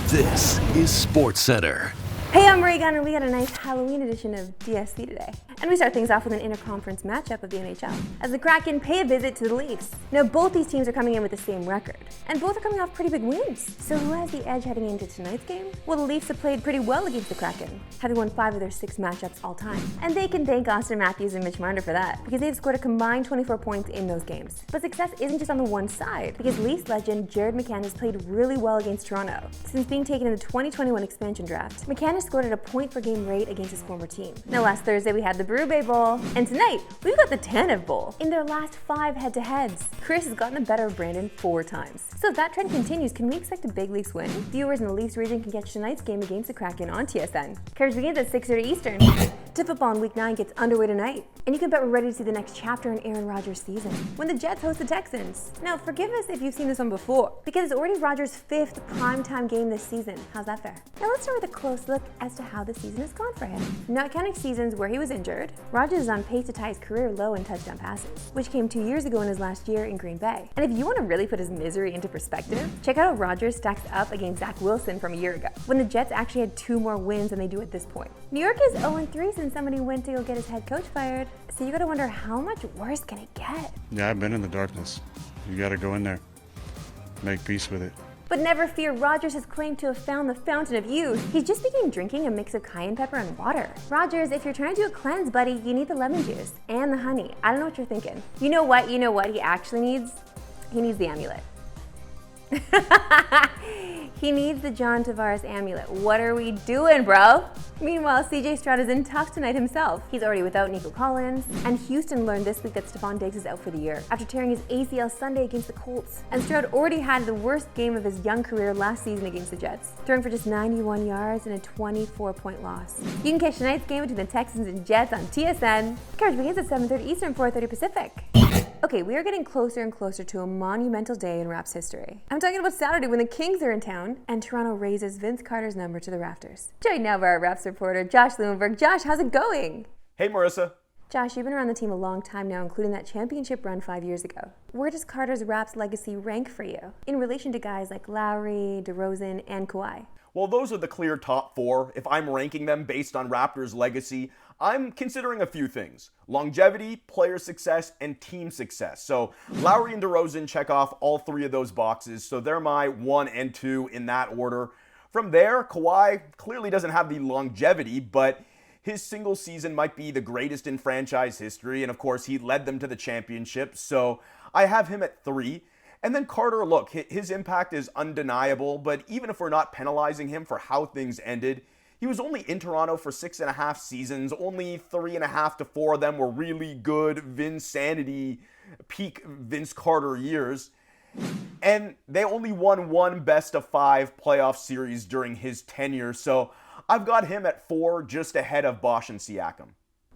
This is Sportscentre. Hey, I'm Reagan, and we got a nice Halloween edition of DSC today. And we start things off with an interconference matchup of the NHL, as the Kraken pay a visit to the Leafs. Now, both these teams are coming in with the same record, and both are coming off pretty big wins. So who has the edge heading into tonight's game? Well, the Leafs have played pretty well against the Kraken, having won 5 of their 6 matchups all time. And they can thank Auston Matthews and Mitch Marner for that, because they've scored a combined 24 points in those games. But success isn't just on the one side, because Leafs legend Jared McCann has played really well against Toronto. Since being taken in the 2021 expansion draft, McCann has scored at a point-per-game rate against his former team. Now, last Thursday we had the Brew Bay Bowl, and tonight we've got the Tanev Bowl. In their last 5 head-to-heads, Chris has gotten the better of Brandon 4 times. So if that trend continues, can we expect a big Leafs win? Viewers in the Leafs region can catch tonight's game against the Kraken on TSN. Coverage begins at 6:30 Eastern. Tip football in Week 9 gets underway tonight, and you can bet we're ready to see the next chapter in Aaron Rodgers' season, when the Jets host the Texans. Now, forgive us if you've seen this one before, because it's already Rodgers' 5th primetime game this season. How's that fair? Now let's start with a close look as to how the season has gone for him. Not counting seasons where he was injured, Rodgers is on pace to tie his career low in touchdown passes, which came 2 years ago in his last year in Green Bay. And if you want to really put his misery into perspective, check out how Rodgers stacks up against Zach Wilson from a year ago, when the Jets actually had 2 more wins than they do at this point. New York is 0-3 since somebody went to go get his head coach fired, so you gotta wonder, how much worse can it get? Yeah, I've been in the darkness. You gotta go in there, make peace with it. But never fear, Rodgers has claimed to have found the fountain of youth. He's just began drinking a mix of cayenne pepper and water. Rodgers, if you're trying to do a cleanse, buddy, you need the lemon juice and the honey. I don't know what you're thinking. You know what he actually needs? He needs the amulet. He needs the John Tavares amulet. What are we doing, bro? Meanwhile, CJ Stroud is in tough tonight himself. He's already without Nico Collins, and Houston learned this week that Stephon Diggs is out for the year after tearing his ACL Sunday against the Colts. And Stroud already had the worst game of his young career last season against the Jets, throwing for just 91 yards and a 24-point loss. You can catch tonight's game between the Texans and Jets on TSN. Coverage begins at 7:30 Eastern, 4:30 Pacific. Okay, we are getting closer and closer to a monumental day in Raps history. I'm talking about Saturday when the Kings are in town and Toronto raises Vince Carter's number to the Raptors. Joined now by our Raps reporter, Josh Lewenberg. Josh, how's it going? Hey, Marissa. Josh, you've been around the team a long time now, including that championship run 5 years ago. Where does Carter's Raps legacy rank for you in relation to guys like Lowry, DeRozan, and Kawhi? Well, those are the clear top 4. If I'm ranking them based on Raptors' legacy, I'm considering a few things: longevity, player success, and team success. So Lowry and DeRozan check off all 3 of those boxes, so they're my 1 and 2 in that order. From there, Kawhi clearly doesn't have the longevity, but his single season might be the greatest in franchise history, and of course he led them to the championship, so I have him at 3. And then Carter, look, his impact is undeniable, but even if we're not penalizing him for how things ended, he was only in Toronto for 6.5 seasons. Only 3.5 to 4 of them were really good Vinsanity, peak Vince Carter years. And they only won 1 best-of-5 playoff series during his tenure, so I've got him at 4, just ahead of Bosch and Siakam.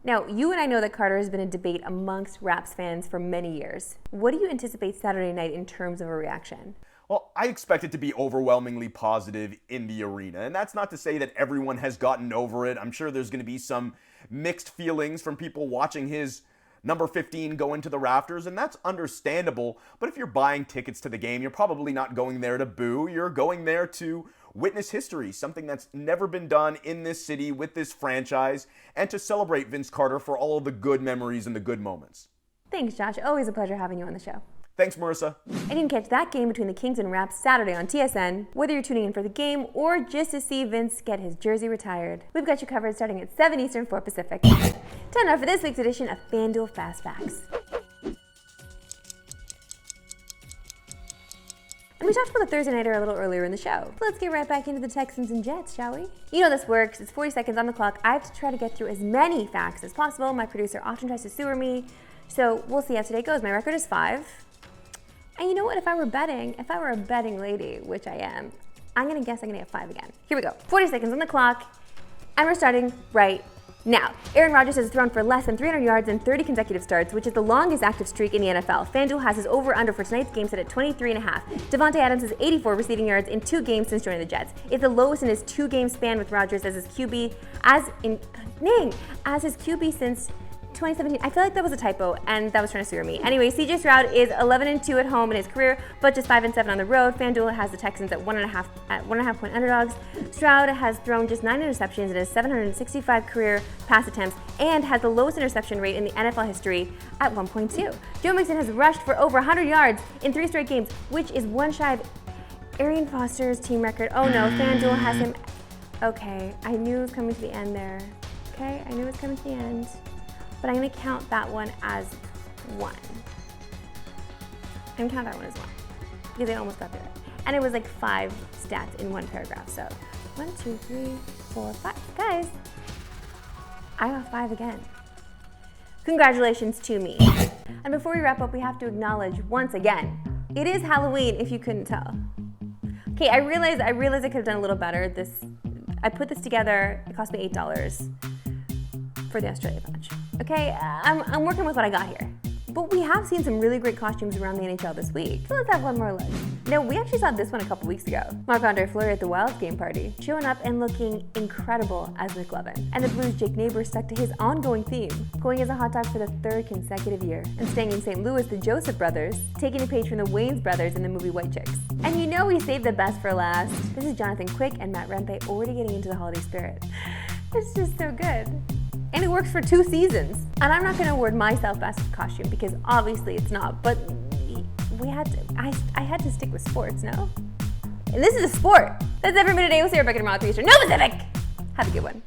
Now, you and I know that Carter has been a debate amongst Raps fans for many years. What do you anticipate Saturday night in terms of a reaction? Well, I expect it to be overwhelmingly positive in the arena. And that's not to say that everyone has gotten over it. I'm sure there's going to be some mixed feelings from people watching his number 15 go into the rafters, and that's understandable. But if you're buying tickets to the game, you're probably not going there to boo. You're going there to witness history, something that's never been done in this city with this franchise, and to celebrate Vince Carter for all of the good memories and the good moments. Thanks, Josh. Always a pleasure having you on the show. Thanks, Marissa. And you can catch that game between the Kings and Raps Saturday on TSN, whether you're tuning in for the game or just to see Vince get his jersey retired. We've got you covered starting at 7 Eastern, 4 Pacific. Time now for this week's edition of FanDuel Fast Facts. And we talked about the Thursday Nighter a little earlier in the show. Let's get right back into the Texans and Jets, shall we? You know this works. It's 40 seconds on the clock. I have to try to get through as many facts as possible. My producer often tries to sewer me, so we'll see how today goes. My record is 5. And you know what? If I were a betting lady, which I am, I'm gonna guess I'm gonna get 5 again. Here we go. 40 seconds on the clock, and we're starting right now. Aaron Rodgers has thrown for less than 300 yards in 30 consecutive starts, which is the longest active streak in the NFL. FanDuel has his over-under for tonight's game set at 23.5. Davante Adams has 84 receiving yards in 2 games since joining the Jets. It's the lowest in his 2-game span with Rodgers as his QB since 2017. I feel like that was a typo, and that was trying to screw me. Anyway, CJ Stroud is 11-2 at home in his career, but just 5-7 on the road. FanDuel has the Texans at 1.5 point underdogs. Stroud has thrown just 9 interceptions in his 765 career pass attempts and has the lowest interception rate in the NFL history at 1.2. Joe Mixon has rushed for over 100 yards in 3 straight games, which is one shy of Arian Foster's team record. Oh no, FanDuel has him. Okay, I knew it was coming to the end there. Okay, I knew it was coming to the end. But I'm gonna count that one as 1. I'm gonna count that one as 1 because I almost got there. And it was like 5 stats in one paragraph. So 1, 2, 3, 4, 5. Guys, I got 5 again. Congratulations to me. And before we wrap up, we have to acknowledge once again, it is Halloween if you couldn't tell. Okay, I realized I could have done a little better. I put this together, it cost me $8 for the Australia match. Okay, I'm working with what I got here. But we have seen some really great costumes around the NHL this week. So let's have one more look. Now, we actually saw this one a couple weeks ago. Marc-Andre Fleury at the Wild game party, showing up and looking incredible as McLovin. And the Blues' Jake Neighbors stuck to his ongoing theme, going as a hot dog for the 3rd consecutive year. And staying in St. Louis, the Joseph brothers, taking a page from the Wayans brothers in the movie White Chicks. And you know we saved the best for last. This is Jonathan Quick and Matt Rempe already getting into the holiday spirit. It's just so good. And it works for 2 seasons. And I'm not gonna award myself best costume because obviously it's not, but I had to stick with sports, no? And this is a sport. That's it for me today. We'll see you back tomorrow at 3 Eastern. No Pacific! Have a good one.